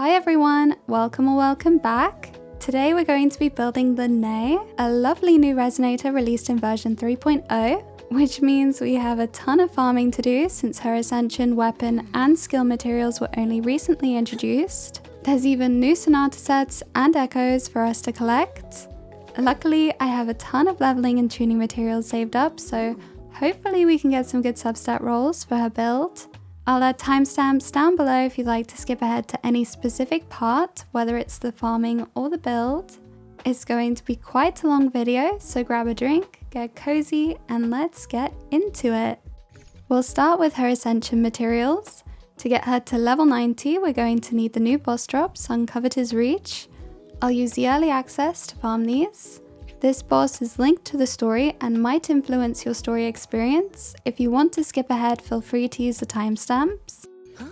Hi everyone, welcome or welcome back. Today we're going to be building Lynae, a lovely new resonator released in version 3.0, which means we have a ton of farming to do since her Ascension, Weapon and Skill materials were only recently introduced. There's even new sonata sets and echoes for us to collect. Luckily, I have a ton of leveling and tuning materials saved up, so hopefully we can get some good substat rolls for her build. I'll add timestamps down below if you'd like to skip ahead to any specific part, whether it's the farming or the build. It's going to be quite a long video, so grab a drink, get cozy, and let's get into it. We'll start with her Ascension materials. To get her to level 90, we're going to need the new boss drops, Uncovered Reach. I'll use the early access to farm these. This boss is linked to the story and might influence your story experience. If you want to skip ahead, feel free to use the timestamps. Huh?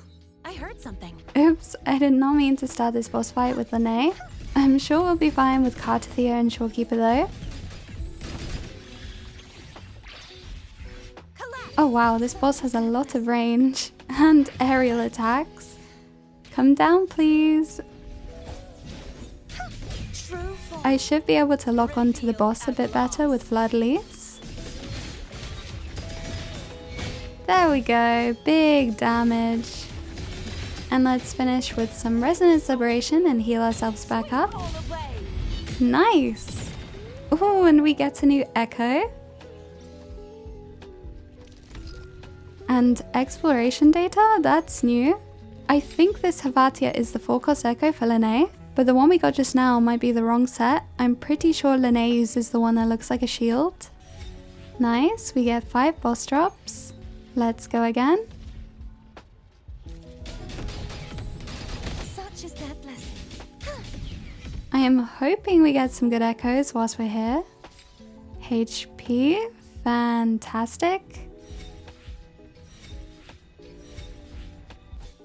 I heard something. Oops, I did not mean to start this boss fight with Lynae. I'm sure we'll be fine with Kartathea and Shorekeeper though. Oh wow, this boss has a lot of range and aerial attacks. Come down please. I should be able to lock onto the boss a bit better with Fleur-de-Lis. There we go, big damage. And let's finish with some Resonance Liberation and heal ourselves back up. Nice! Oh, and we get a new Echo. And Exploration Data, that's new. I think this Havatia is the 4-cost Echo for Lynae. But the one we got just now might be the wrong set. I'm pretty sure Lynae uses the one that looks like a shield. Nice, we get 5 boss drops. Let's go again. Such is that blessing. I am hoping we get some good echoes whilst we're here. HP, fantastic.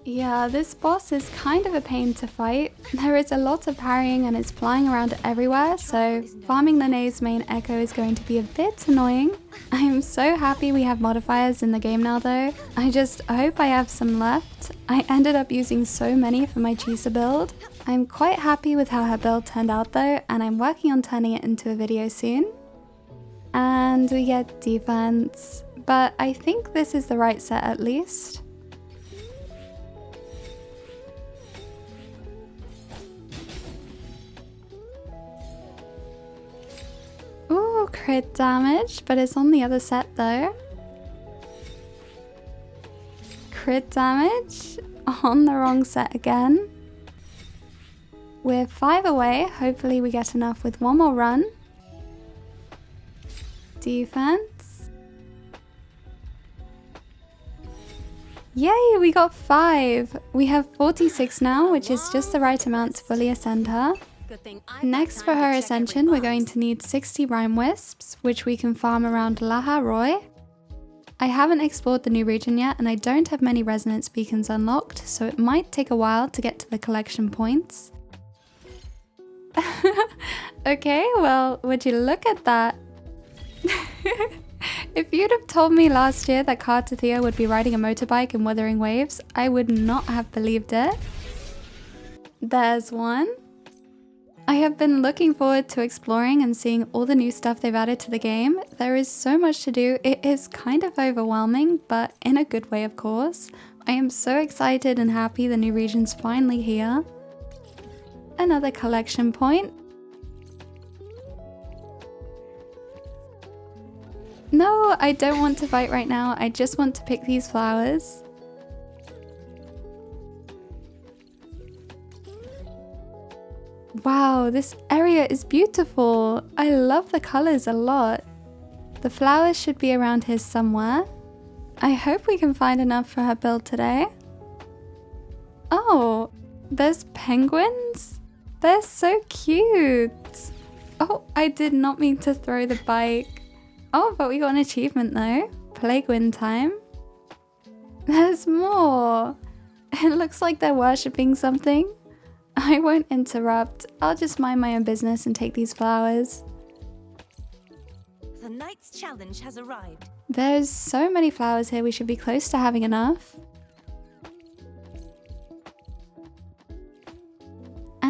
Yeah, this boss is kind of a pain to fight. There is a lot of parrying and it's flying around everywhere, so farming Lynae's main echo is going to be a bit annoying. I am so happy we have modifiers in the game now though. I just hope I have some left. I ended up using so many for my Chisa build. I'm quite happy with how her build turned out though, and I'm working on turning it into a video soon. And we get defense, but I think this is the right set at least. Ooh, crit damage, but it's on the other set though. Crit damage on the wrong set again. We're 5 away, hopefully we get enough with one more run. Defense. Yay, we got 5. We have 46 now, which is just the right amount to fully ascend her. Next for her Ascension, we're going to need 60 Rhyme Wisps, which we can farm around Laha-Roi. I haven't explored the new region yet and I don't have many resonance beacons unlocked, so it might take a while to get to the collection points. Okay, well, would you look at that? If you'd have told me last year that Kartathea would be riding a motorbike in Wuthering Waves, I would not have believed it. There's one. I have been looking forward to exploring and seeing all the new stuff they've added to the game. There is so much to do, it is kind of overwhelming, but in a good way of course. I am so excited and happy the new region's finally here. Another collection point. No, I don't want to fight right now, I just want to pick these flowers. Wow, this area is beautiful. I love the colors a lot. The flowers should be around here somewhere. I hope we can find enough for her build today. Oh, there's penguins? They're so cute. Oh, I did not mean to throw the bike. Oh, but we got an achievement though. Plague wind time. There's more. It looks like they're worshipping something. I won't interrupt. I'll just mind my own business and take these flowers. The night's challenge has arrived. There's so many flowers here, we should be close to having enough.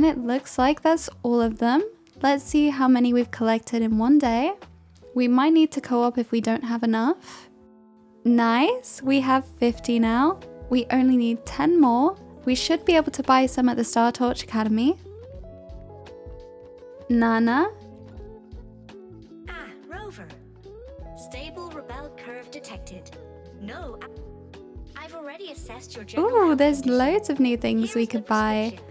And it looks like that's all of them. Let's see how many we've collected in one day. We might need to co-op if we don't have enough. Nice, we have 50 now. We only need 10 more. We should be able to buy some at the Star Torch Academy. Nana. Ah, Rover. Stable rebel curve detected. No, I've already assessed your general Ooh, health there's condition. loads of new things Here's we the could buy. prescription.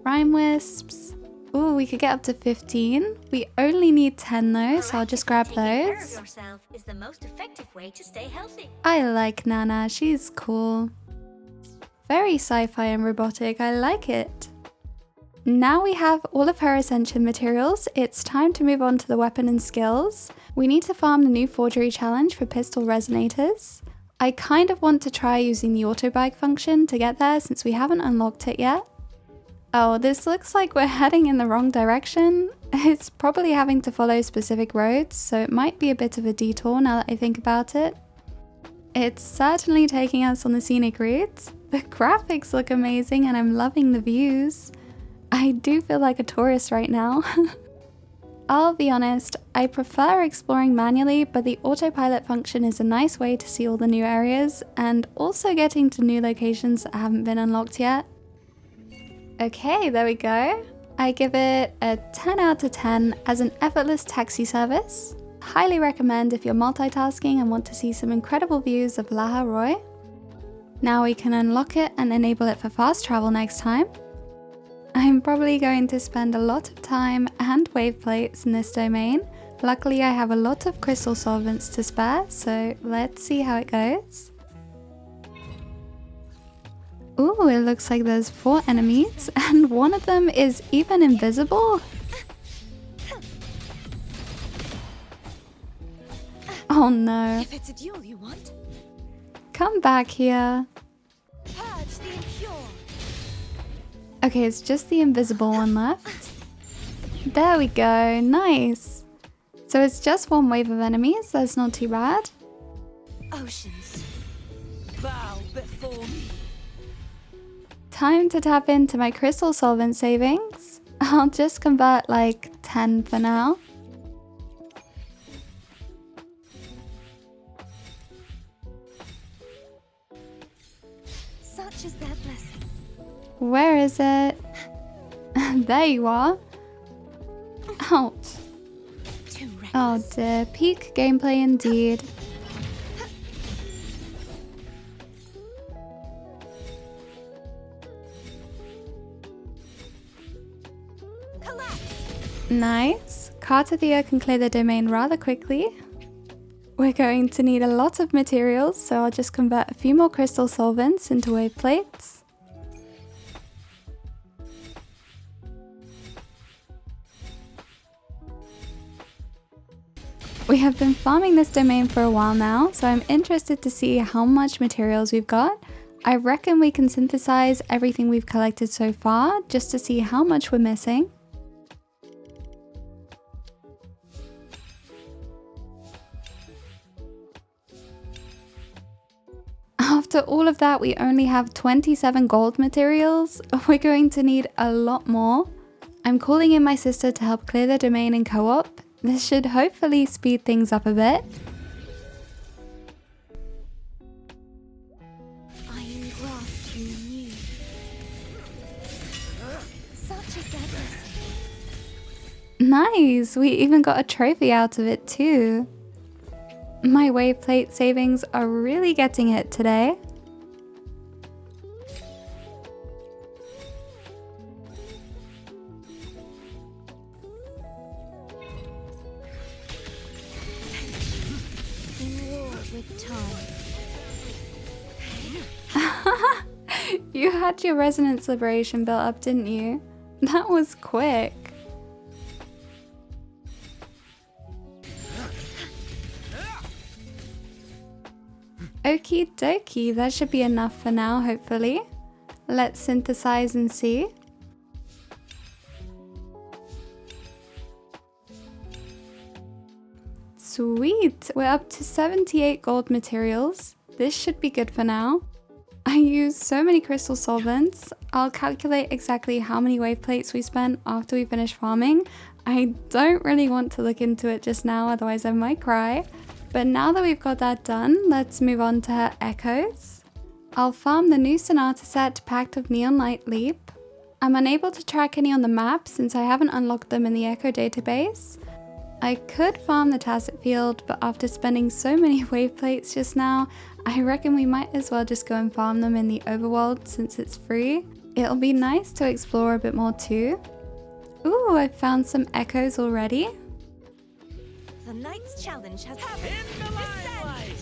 Rhyme wisps. Ooh, we could get up to 15. We only need 10 though, so I'll just grab Taking care of those. yourself is the most effective way to stay healthy. I like Nana, she's cool. Very sci-fi and robotic, I like it. Now we have all of her Ascension materials, it's time to move on to the weapon and skills. We need to farm the new forgery challenge for pistol resonators. I kind of want to try using the auto bag function to get there since we haven't unlocked it yet. Oh, this looks like we're heading in the wrong direction. It's probably having to follow specific roads, so it might be a bit of a detour now that I think about it. It's certainly taking us on the scenic routes. The graphics look amazing and I'm loving the views. I do feel like a tourist right now. I'll be honest, I prefer exploring manually, but the autopilot function is a nice way to see all the new areas and also getting to new locations that haven't been unlocked yet. Okay, there we go. I give it a 10 out of 10 as an effortless taxi service. Highly recommend if you're multitasking and want to see some incredible views of Laha-Roi. Now we can unlock it and enable it for fast travel next time. I'm probably going to spend a lot of time and waveplates in this domain. Luckily I have a lot of crystal solvents to spare, so let's see how it goes. Ooh, it looks like there's 4 enemies and one of them is even invisible. Oh no. If it's a duel you want, Come back here. purge the impure. Okay, it's just the invisible one left. There we go, nice. So it's just one wave of enemies, that's not too bad. Oceans, bow before me. Time to tap into my crystal solvent savings. I'll just convert like 10 for now. Such is their blessing. Where is it? There you are. Ouch. Too Oh reckless. dear, peak gameplay indeed. Collapse. Nice. Cartathea can clear the domain rather quickly. We're going to need a lot of materials, so I'll just convert a few more crystal solvents into wave plates. We have been farming this domain for a while now, so I'm interested to see how much materials we've got. I reckon we can synthesize everything we've collected so far, just to see how much we're missing. After all of that, we only have 27 gold materials. We're going to need a lot more. I'm calling in my sister to help clear the domain in co-op. This should hopefully speed things up a bit. Iron graft you knew. Such is their blessing. Nice, we even got a trophy out of it too. My wave plate savings are really getting it today. In war with time. You had your resonance liberation built up, didn't you? That was quick. Okie dokie, that should be enough for now, hopefully. Let's synthesize and see. Sweet, we're up to 78 gold materials. This should be good for now. I used so many crystal solvents. I'll calculate exactly how many wave plates we spent after we finish farming. I don't really want to look into it just now, otherwise I might cry. But now that we've got that done, let's move on to her echoes. I'll farm the new Sonata set, Pact of Neon Light Leap. I'm unable to track any on the map since I haven't unlocked them in the Echo database. I could farm the Tacet Field, but after spending so many wave plates just now, I reckon we might as well just go and farm them in the overworld since it's free. It'll be nice to explore a bit more too. Ooh, I found some echoes already. The night's challenge has happened. In the limelight!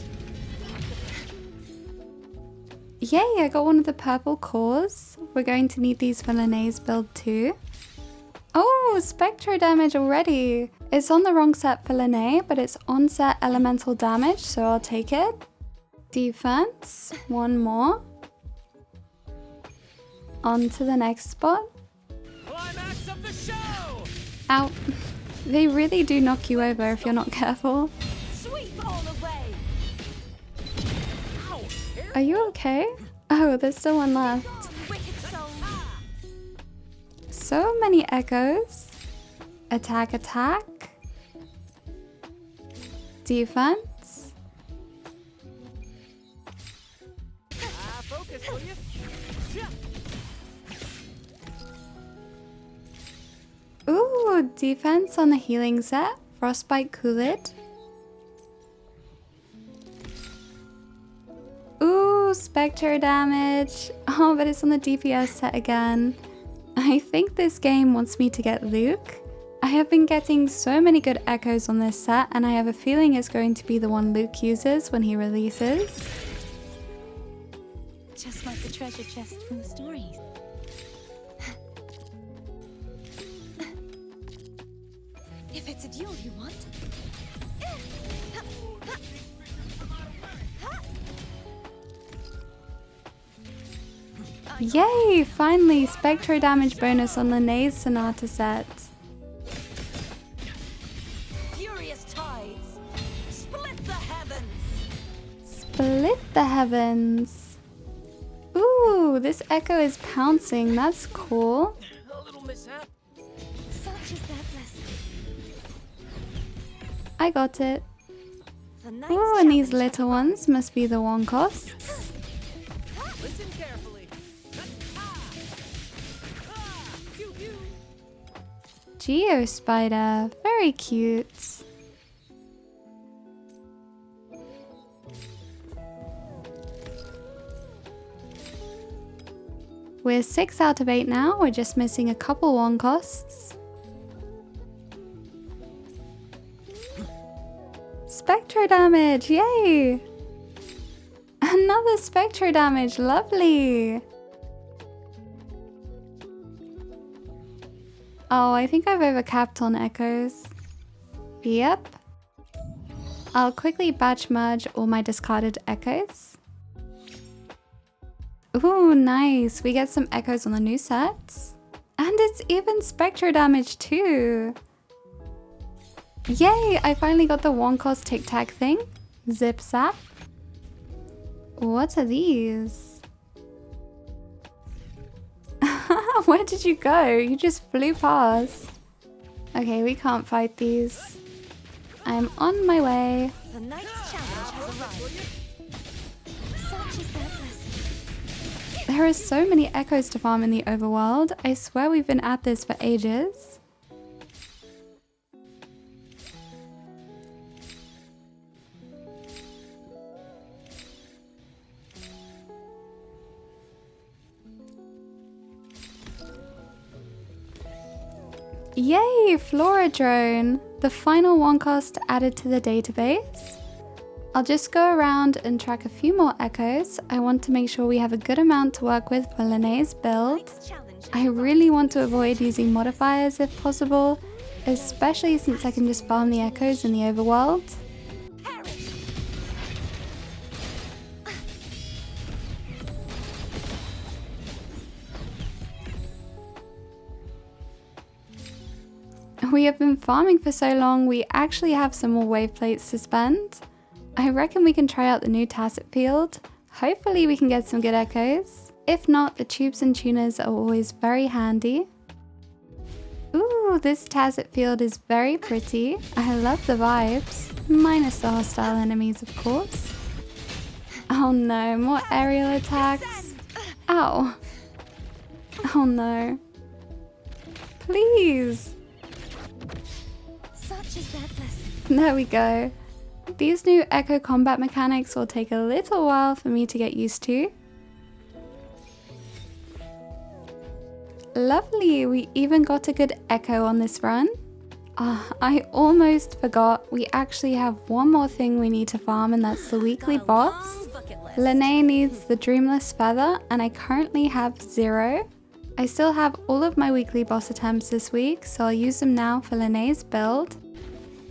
Yay, I got one of the purple cores. We're going to need these for Lynae's build too. Oh, Spectro damage already. It's on the wrong set for Lynae, but it's on set elemental damage, so I'll take it. Defense, one more. On to the next spot. Climax of the show! Ow. They really do knock you over if you're not careful. Sweep all away. Ow! Are you okay? Oh, there's still one left. Wicked souls. So many echoes. Attack, attack. Defense. Focus, will you? Ooh, defense on the healing set. Frostbite Coolid. Ooh, Spectre damage. Oh, but it's on the DPS set again. I think this game wants me to get Luke. I have been getting so many good echoes on this set, and I have a feeling it's going to be the one Luke uses when he releases. Just like the treasure chest from the stories. If it's a duel you want. Yay! Finally, Spectro damage bonus on Lynae's Sonata set. Furious tides. Split the heavens. Split the heavens. Ooh, this echo is pouncing. That's cool. A little mishap. Such is their blessing. I got it. The night's Ooh, and these challenge little ones must be the Wonkosts. Listen carefully. Pew, pew. Geospider, very cute. We're 6 out of 8 now, we're just missing a couple Wonkosts. Spectro damage, yay! Another Spectro damage, lovely! Oh, I think I've overcapped on echoes. Yep. I'll quickly batch merge all my discarded echoes. Ooh, nice. We get some echoes on the new sets. And it's even Spectro damage too. Yay, I finally got the Wonkost Tic Tac thing. Zip Zap. What are these? Where did you go? You just flew past. Okay, we can't fight these. I'm on my way. The night's challenge has arrived. Such is their blessing. There are so many echoes to farm in the overworld. I swear we've been at this for ages. Yay, Flora Drone! The final Wonkost added to the database. I'll just go around and track a few more echoes. I want to make sure we have a good amount to work with for Lynae's build. Night's challenge has I really want to avoid using modifiers if possible, especially since I can just farm the echoes in the overworld. perish. We have been farming for so long, we actually have some more wave plates to spend. I reckon we can try out the new Tacet Field. Hopefully we can get some good echoes. If not, the tubes and tuners are always very handy. Ooh, this Tazit field is very pretty. I love the vibes, minus the hostile enemies of course. Oh no, more aerial attacks. Ow. Oh no. Please. Such is that lesson. There we go. These new echo combat mechanics will take a little while for me to get used to. Lovely, we even got a good echo on this run. I almost forgot, we actually have one more thing we need to farm, and that's the weekly boss. Lynae needs the Dreamless Feather, and I currently have 0. I still have all of my weekly boss attempts this week, so I'll use them now for Lynae's build.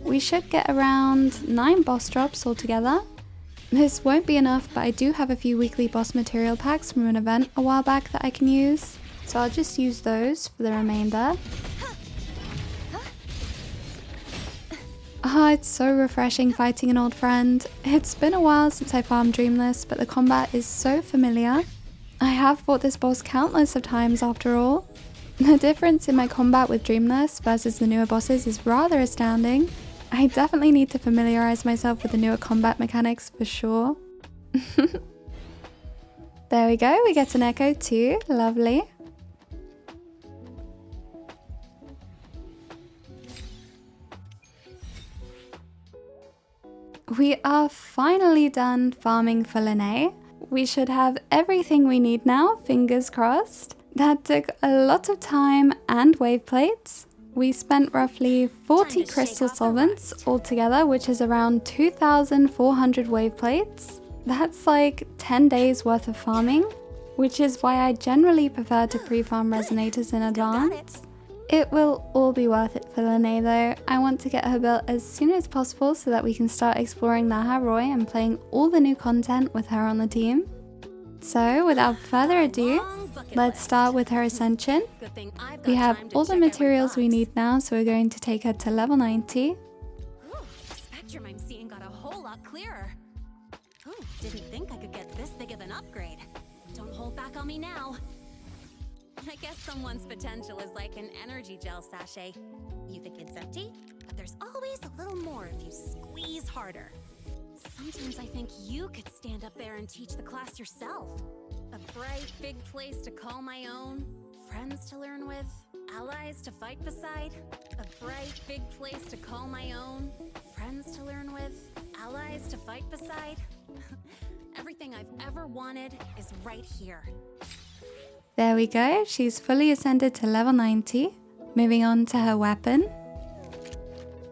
We should get around 9 boss drops altogether. This won't be enough, but I do have a few weekly boss material packs from an event a while back that I can use, so I'll just use those for the remainder. It's so refreshing fighting an old friend. It's been a while since I farmed Dreamless, but the combat is so familiar. I have fought this boss countless of times after all. The difference in my combat with Dreamless versus the newer bosses is rather astounding. I definitely need to familiarize myself with the newer combat mechanics for sure. There we go, we get an echo too, lovely. We are finally done farming for Lynae. We should have everything we need now, fingers crossed. That took a lot of time and wave plates. We spent roughly 40 crystal solvents altogether, which is around 2,400 wave plates. That's like 10 days worth of farming, which is why I generally prefer to pre-farm resonators in advance. It will all be worth it for Lynae though. I want to get her built as soon as possible so that we can start exploring Laha-Roi and playing all the new content with her on the team. So without further ado, let's start with her Ascension. We have all the materials we need now, so we're going to take her to level 90. Ooh, the spectrum I'm seeing got a whole lot clearer. Ooh, didn't think I could get this big of an upgrade. Don't hold back on me now. I guess someone's potential is like an energy gel sachet. You think it's empty, but there's always a little more if you squeeze harder. Sometimes I think you could stand up there and teach the class yourself. A bright, big place to call my own, friends to learn with, allies to fight beside. A bright, big place to call my own, friends to learn with, allies to fight beside. Everything I've ever wanted is right here. There we go, she's fully ascended to level 90. Moving on to her weapon.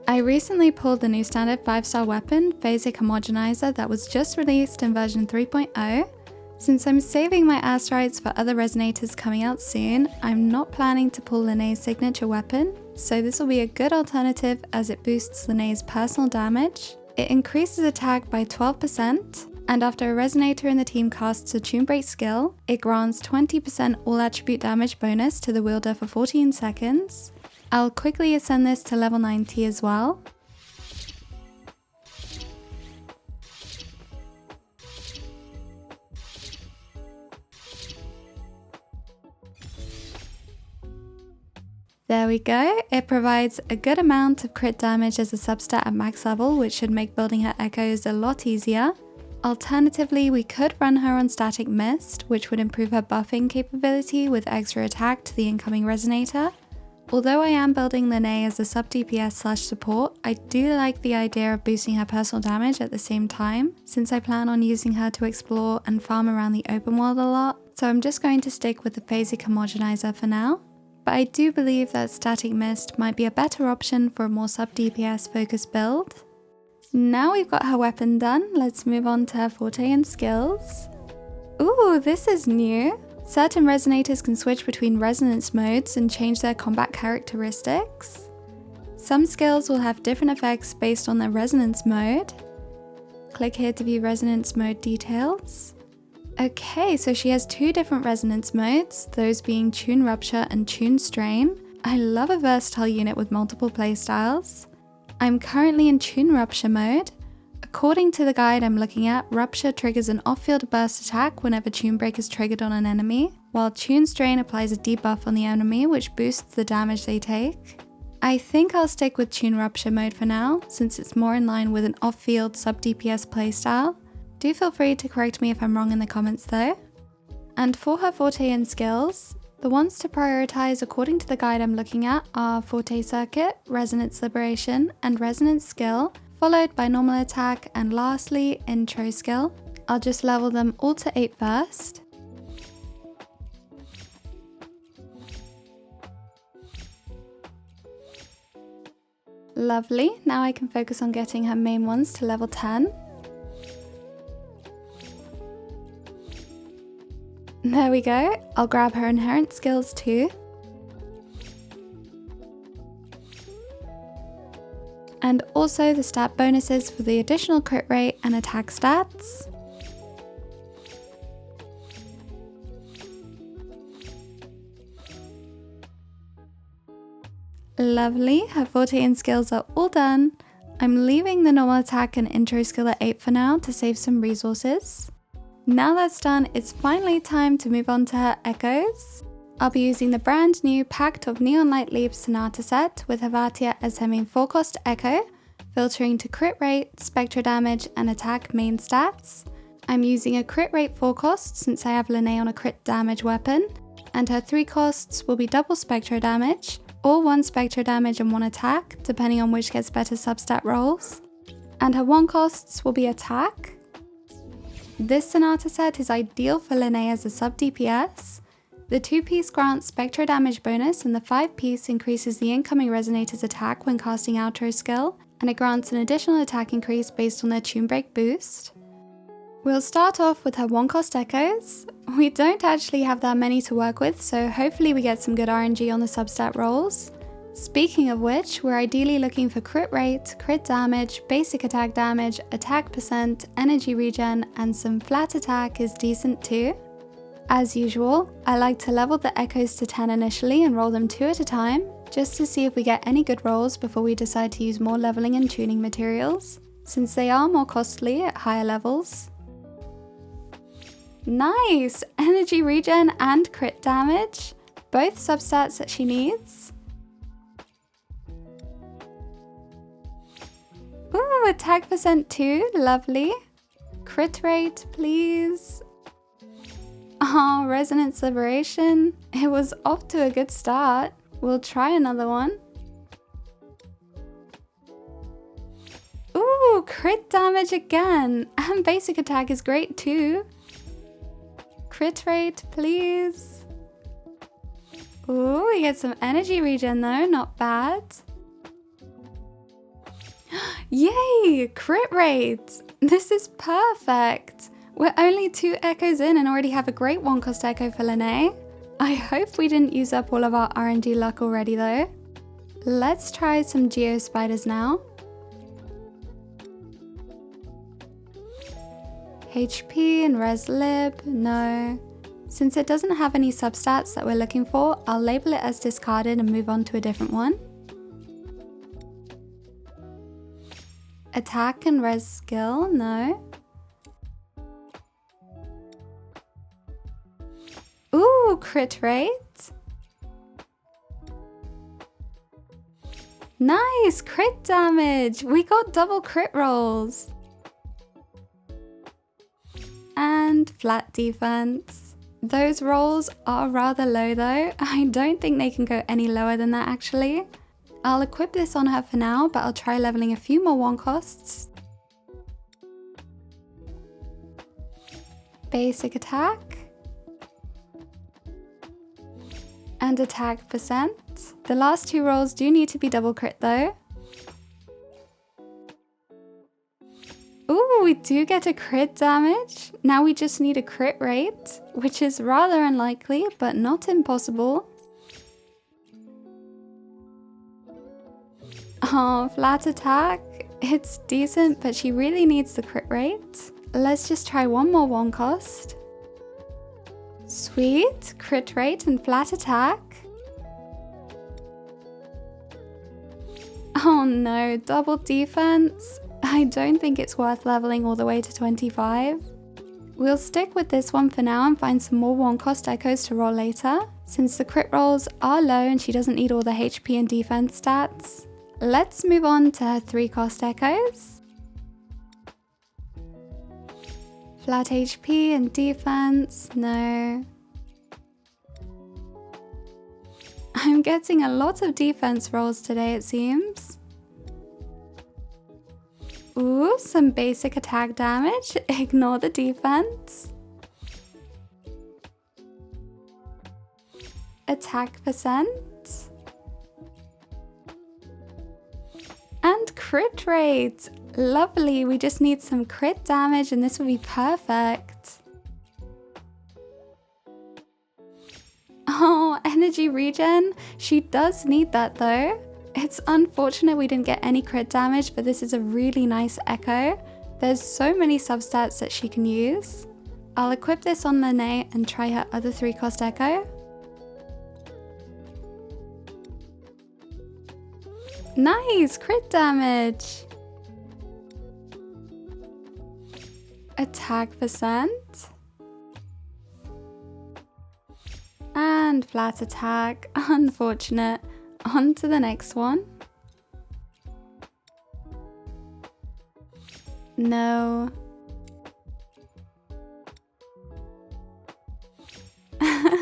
I recently pulled the new standard 5-star weapon, Phasic Homogenizer, that was just released in version 3.0. Since I'm saving my asteroids for other resonators coming out soon, I'm not planning to pull Lynae's signature weapon, so this will be a good alternative as it boosts Lynae's personal damage. It increases attack by 12%, and after a resonator in the team casts a Tune Break skill, it grants 20% all attribute damage bonus to the wielder for 14 seconds. I'll quickly ascend this to level 90 as well. There we go, it provides a good amount of crit damage as a substat at max level, which should make building her echoes a lot easier. Alternatively, we could run her on Static Mist, which would improve her buffing capability with extra attack to the incoming resonator. Although I am building Lynae as a sub DPS / support, I do like the idea of boosting her personal damage at the same time, since I plan on using her to explore and farm around the open world a lot, so I'm just going to stick with the Phasic Homogenizer for now. But I do believe that Static Mist might be a better option for a more sub DPS focused build. Now we've got her weapon done, let's move on to her Forte and Skills. Ooh, this is new. Certain resonators can switch between resonance modes and change their combat characteristics. Some skills will have different effects based on their resonance mode. Click here to view resonance mode details. Okay, so she has 2 different resonance modes, those being Tune Rupture and Tune Strain. I love a versatile unit with multiple playstyles. I'm currently in Tune Rupture mode. According to the guide I'm looking at, Rupture triggers an off-field burst attack whenever Tune Break is triggered on an enemy, while Tune Strain applies a debuff on the enemy which boosts the damage they take. I think I'll stick with Tune Rupture mode for now, since it's more in line with an off-field sub-DPS playstyle. Do feel free to correct me if I'm wrong in the comments though. And for her Forte and Skills, the ones to prioritize according to the guide I'm looking at are Forte Circuit, Resonance Liberation, and Resonance Skill, followed by Normal Attack, and lastly, Intro Skill. I'll just level them all to 8 first. Lovely, now I can focus on getting her main ones to level 10. There we go, I'll grab her inherent skills too. And also the stat bonuses for the additional crit rate and attack stats. Lovely, her Forte and Skills are all done. I'm leaving the normal attack and intro skill at 8 for now to save some resources. Now that's done, it's finally time to move on to her echoes. I'll be using the brand new Pact of Neon Light Leap Sonata set with Havatia as her main 4-cost echo, filtering to crit rate, spectra damage, and attack main stats. I'm using a crit rate 4-cost since I have Lynae on a crit damage weapon, and her 3 costs will be double spectra damage, or 1 spectra damage and 1 attack, depending on which gets better substat rolls. And her 1 costs will be attack. This Sonata set is ideal for Lynae as a sub-DPS. The 2-piece grants spectra damage bonus and the 5-piece increases the incoming Resonator's attack when casting outro skill, and it grants an additional attack increase based on their Tune Break boost. We'll start off with her 1-cost echoes. We don't actually have that many to work with, so hopefully we get some good RNG on the substat rolls. Speaking of which, we're ideally looking for crit rate, crit damage, basic attack damage, attack percent, energy regen, and some flat attack is decent too. As usual, I like to level the echoes to 10 initially and roll them 2 at a time, just to see if we get any good rolls before we decide to use more leveling and tuning materials, since they are more costly at higher levels. Nice! Energy regen and crit damage, both substats that she needs. Ooh, attack percent too, lovely. Crit rate, please. Oh, Resonance Liberation. It was off to a good start. We'll try another one. Ooh, crit damage again. And basic attack is great too. Crit rate, please. Ooh, we get some energy regen though, not bad. Yay, crit rate. This is perfect. We're only 2 echoes in and already have a great 1-cost echo for Lynae. I hope we didn't use up all of our RNG luck already though. Let's try some Geo Spiders now. HP and Res Lib, no. Since it doesn't have any substats that we're looking for, I'll label it as discarded and move on to a different one. Attack and Res Skill, no. Ooh, crit rate. Nice, crit damage. We got double crit rolls. And flat defense. Those rolls are rather low though. I don't think they can go any lower than that actually. I'll equip this on her for now, but I'll try leveling a few more 1-costs. Basic attack. And attack percent. The last 2 rolls do need to be double crit though. Ooh, we do get a crit damage. Now we just need a crit rate, which is rather unlikely, but not impossible. Oh, flat attack. It's decent, but she really needs the crit rate. Let's just try one more 1-cost. Sweet, crit rate and flat attack. Oh no, double defense. I don't think it's worth leveling all the way to 25. We'll stick with this one for now and find some more 1-cost echoes to roll later, since the crit rolls are low and she doesn't need all the HP and defense stats. Let's move on to her 3-cost echoes. Flat HP and defense, no. I'm getting a lot of defense rolls today, it seems. Ooh, some basic attack damage. Ignore the defense. Attack percent. And crit rate. Lovely, we just need some crit damage and this will be perfect. Oh, energy regen. She does need that though. It's unfortunate we didn't get any crit damage, but this is a really nice echo. There's so many substats that she can use. I'll equip this on Lynae and try her other 3-cost echo. Nice, crit damage. Attack percent. And flat attack. Unfortunate. On to the next one. No.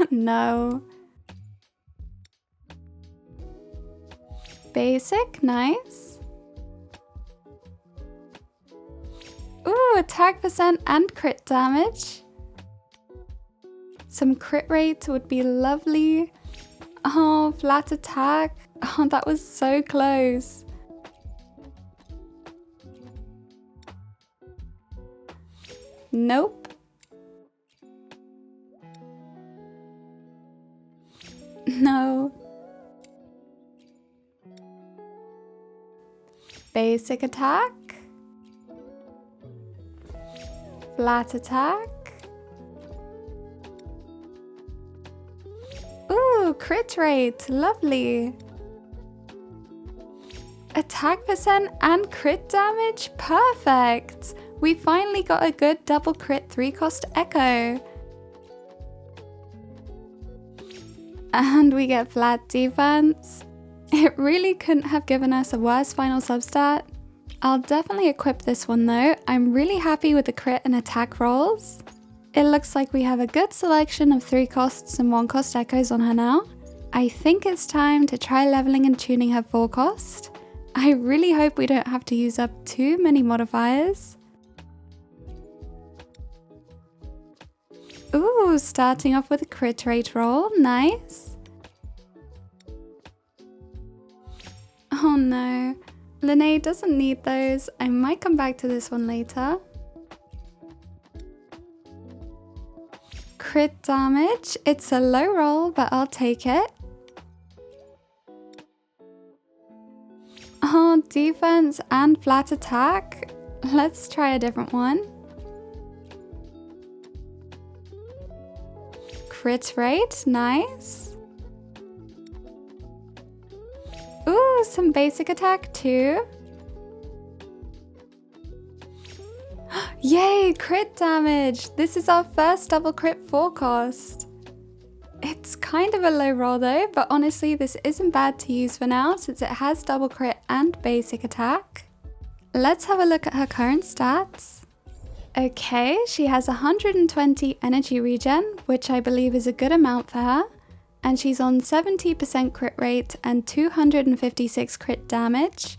No. Basic, nice. Ooh, attack percent and crit damage. Some crit rate would be lovely. Oh, flat attack. Oh, that was so close. Nope. No. Basic attack. Flat attack. Ooh, crit rate, lovely. Attack percent and crit damage, perfect. We finally got a good double crit 3-cost echo. And we get flat defense. It really couldn't have given us a worse final substat. I'll definitely equip this one though. I'm really happy with the crit and attack rolls. It looks like we have a good selection of 3-costs and 1-cost echoes on her now. I think it's time to try leveling and tuning her 4-cost. I really hope we don't have to use up too many modifiers. Ooh, starting off with a crit rate roll, nice. Oh no, Lynae doesn't need those. I might come back to this one later. Crit damage, it's a low roll, but I'll take it. Oh, defense and flat attack. Let's try a different one. Crit rate, nice. Ooh, some basic attack too. Yay, crit damage! This is our first double crit 4-cost. It's kind of a low roll though, but honestly this isn't bad to use for now since it has double crit and basic attack. Let's have a look at her current stats. Okay, she has 120 energy regen, which I believe is a good amount for her, and she's on 70% crit rate and 256 crit damage.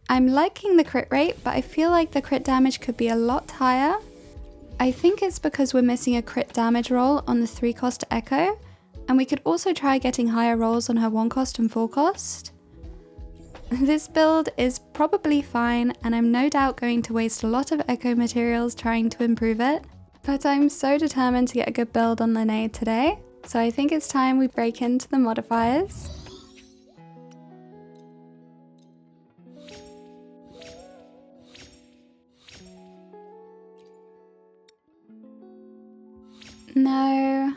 I'm liking the crit rate, but I feel like the crit damage could be a lot higher. I think it's because we're missing a crit damage roll on the 3-cost echo, and we could also try getting higher rolls on her 1-cost and 4-cost. This build is probably fine, and I'm no doubt going to waste a lot of echo materials trying to improve it, but I'm so determined to get a good build on Lynae today, so I think it's time we break into the modifiers. No.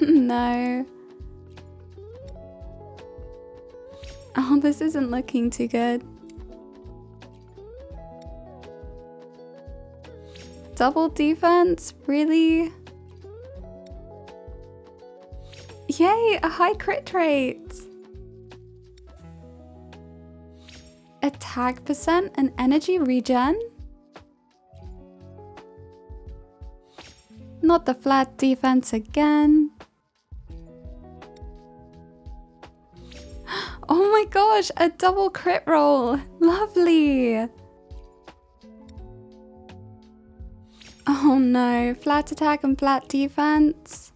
No. Oh, this isn't looking too good. Double defense? Really? Yay, a high crit rate! Attack percent and energy regen? Not the flat defense again. Oh my gosh, a double crit roll! Lovely! Oh no, flat attack and flat defense.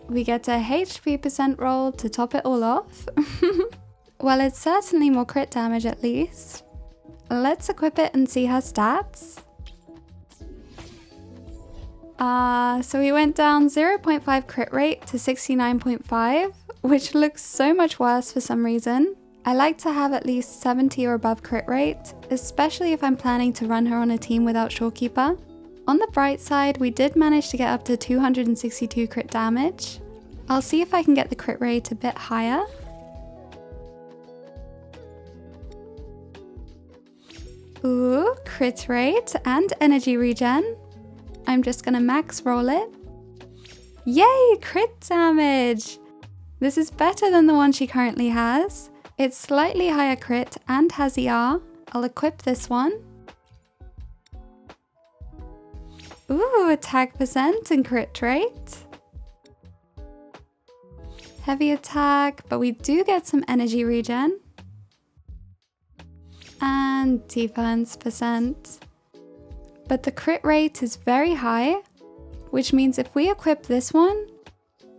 We get a HP percent roll to top it all off. Well, it's certainly more crit damage at least. Let's equip it and see her stats. So we went down 0.5 crit rate to 69.5, which looks so much worse for some reason. I like to have at least 70 or above crit rate, especially if I'm planning to run her on a team without Shorekeeper. On the bright side, we did manage to get up to 262 crit damage. I'll see if I can get the crit rate a bit higher. Ooh, crit rate and energy regen. I'm just gonna max roll it. Yay, crit damage! This is better than the one she currently has. It's slightly higher crit and has ER. I'll equip this one. Ooh, attack percent and crit rate. Heavy attack, but we do get some energy regen. And defense percent. But the crit rate is very high, which means if we equip this one,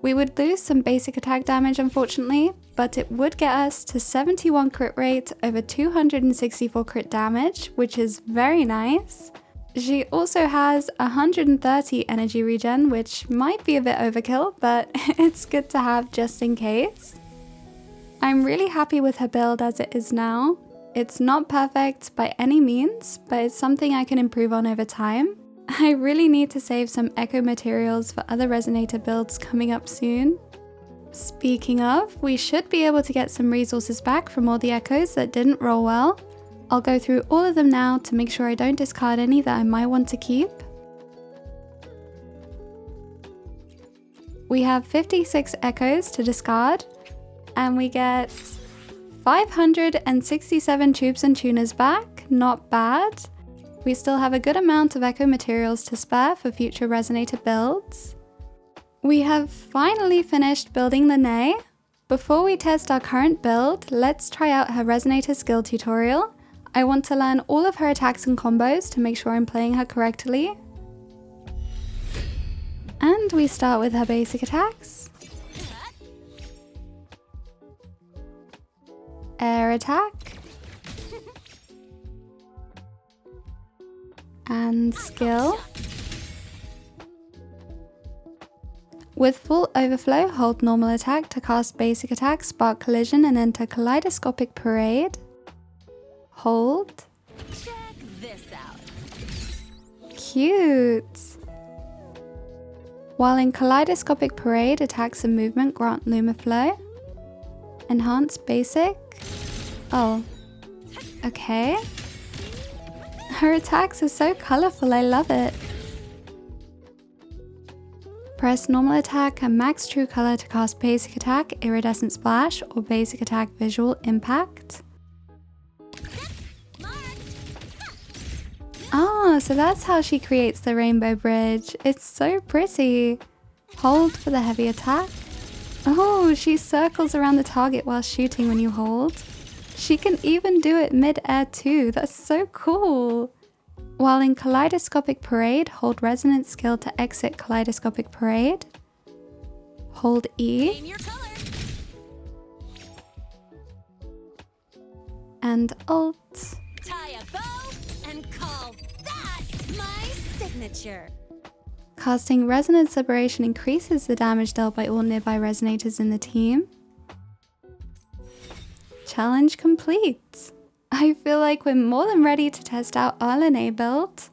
we would lose some basic attack damage unfortunately, but it would get us to 71 crit rate over 264 crit damage, which is very nice. She also has 130 energy regen, which might be a bit overkill, but it's good to have just in case. I'm really happy with her build as it is now. It's not perfect by any means, but it's something I can improve on over time. I really need to save some echo materials for other resonator builds coming up soon. Speaking of, we should be able to get some resources back from all the echoes that didn't roll well. I'll go through all of them now to make sure I don't discard any that I might want to keep. We have 56 echoes to discard, and we get 567 tubes and tuners back, not bad. We still have a good amount of echo materials to spare for future resonator builds. We have finally finished building Lynae. Before we test our current build, let's try out her resonator skill tutorial. I want to learn all of her attacks and combos to make sure I'm playing her correctly. And we start with her basic attacks. Air attack. And skill. With full overflow, hold normal attack to cast basic attack, spark collision and enter kaleidoscopic parade. Hold. Check this out. Cute. While in kaleidoscopic parade, attacks and movement grant Lumaflow. Enhance basic. Oh. Okay. Her attacks are so colourful, I love it. Press normal attack and max true colour to cast basic attack, iridescent splash, or basic attack visual impact. Ah, so that's how she creates the rainbow bridge. It's so pretty. Hold for the heavy attack. Oh, she circles around the target while shooting when you hold. She can even do it mid-air too. That's so cool. While in kaleidoscopic parade, hold resonance skill to exit kaleidoscopic parade. Hold E. Name your color. And alt. Tie a bow and call that my signature. Casting Resonance Liberation increases the damage dealt by all nearby resonators in the team. Challenge complete. I feel like we're more than ready to test out our Lynae build.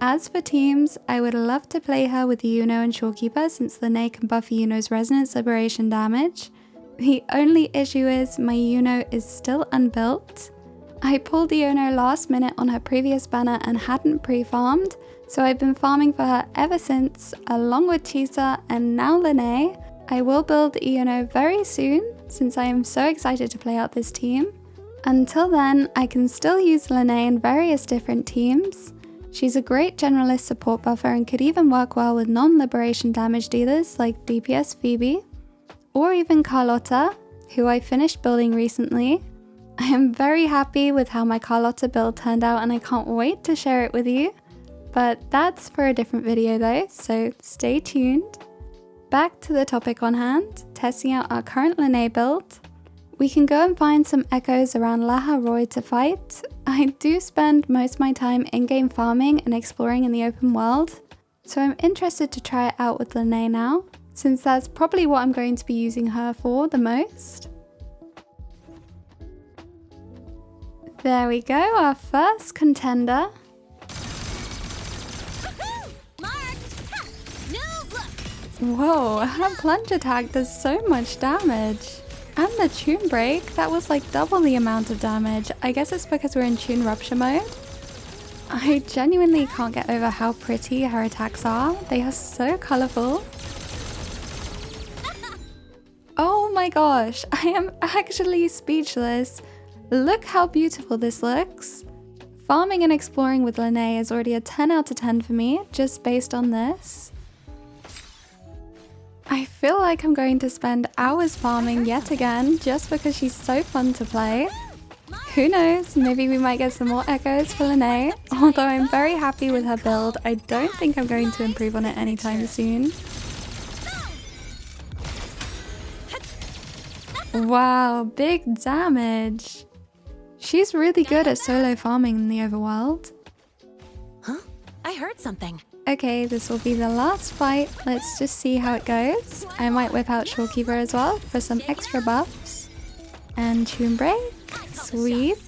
As for teams, I would love to play her with Yuno and Shorekeeper since Lynae can buff Yuno's Resonance Liberation damage, The only issue is my Yuno is still unbuilt. I pulled the Yuno last minute on her previous banner and hadn't pre-farmed, so I've been farming for her ever since, along with Chisa and now Lynae. I will build the Yuno very soon, since I am so excited to play out this team. Until then, I can still use Lynae in various different teams. She's a great generalist support buffer and could even work well with non-liberation damage dealers like DPS Phoebe, or even Carlotta, who I finished building recently. I am very happy with how my Carlotta build turned out and I can't wait to share it with you. But that's for a different video though, so stay tuned. Back to the topic on hand, testing out our current Lynae build. We can go and find some echoes around Laha-Roi to fight. I do spend most of my time in-game farming and exploring in the open world, so I'm interested to try it out with Lynae now, since that's probably what I'm going to be using her for the most. There we go, our first contender. Whoa, her plunge attack does so much damage. And the tune break, that was like double the amount of damage. I guess it's because we're in tune rupture mode. I genuinely can't get over how pretty her attacks are. They are so colourful. Oh my gosh, I am actually speechless. Look how beautiful this looks. Farming and exploring with Lynae is already a 10 out of 10 for me, just based on this. I feel like I'm going to spend hours farming yet again, just because she's so fun to play. Who knows, maybe we might get some more echoes for Lynae. Although I'm very happy with her build, I don't think I'm going to improve on it anytime soon. Wow, big damage. She's really good at solo farming in the overworld. Huh? I heard something. Okay, this will be the last fight. Let's just see how it goes. I might whip out Shorekeeper as well for some extra buffs. And Tune Break. Sweet.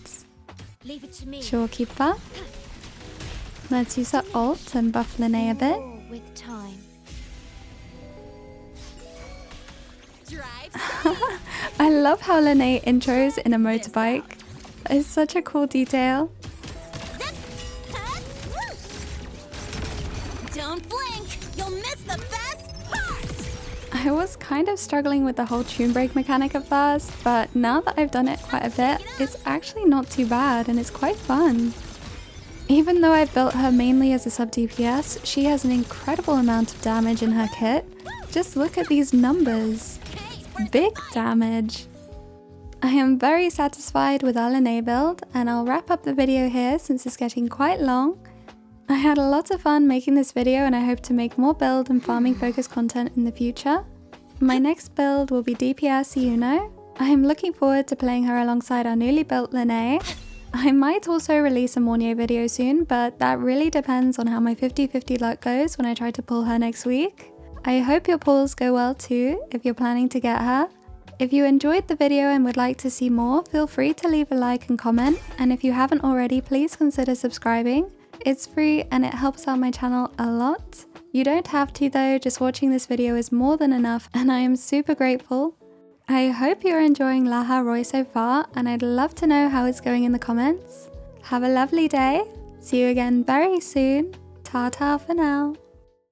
Shorekeeper. Let's use her ult and buff Lynae a bit. I love how Lynae intros in a motorbike. It's such a cool detail. Don't blink! You'll miss the best part! I was kind of struggling with the whole tune break mechanic at first, but now that I've done it quite a bit, it's actually not too bad and it's quite fun. Even though I built her mainly as a sub DPS, she has an incredible amount of damage in her kit. Just look at these numbers. Big damage. I am very satisfied with our Lynae build, and I'll wrap up the video here since it's getting quite long. I had a lot of fun making this video and I hope to make more build and farming focused content in the future. My next build will be DPS Yuno. I am looking forward to playing her alongside our newly built Lynae. I might also release a Mornio video soon, but that really depends on how my 50-50 luck goes when I try to pull her next week. I hope your pulls go well too if you're planning to get her. If you enjoyed the video and would like to see more, feel free to leave a like and comment, and if you haven't already, please consider subscribing. It's free and it helps out my channel a lot. You don't have to though, just watching this video is more than enough and I am super grateful. I hope you're enjoying Laha-Roi so far and I'd love to know how it's going in the comments. Have a lovely day. See you again very soon. Ta-ta for now.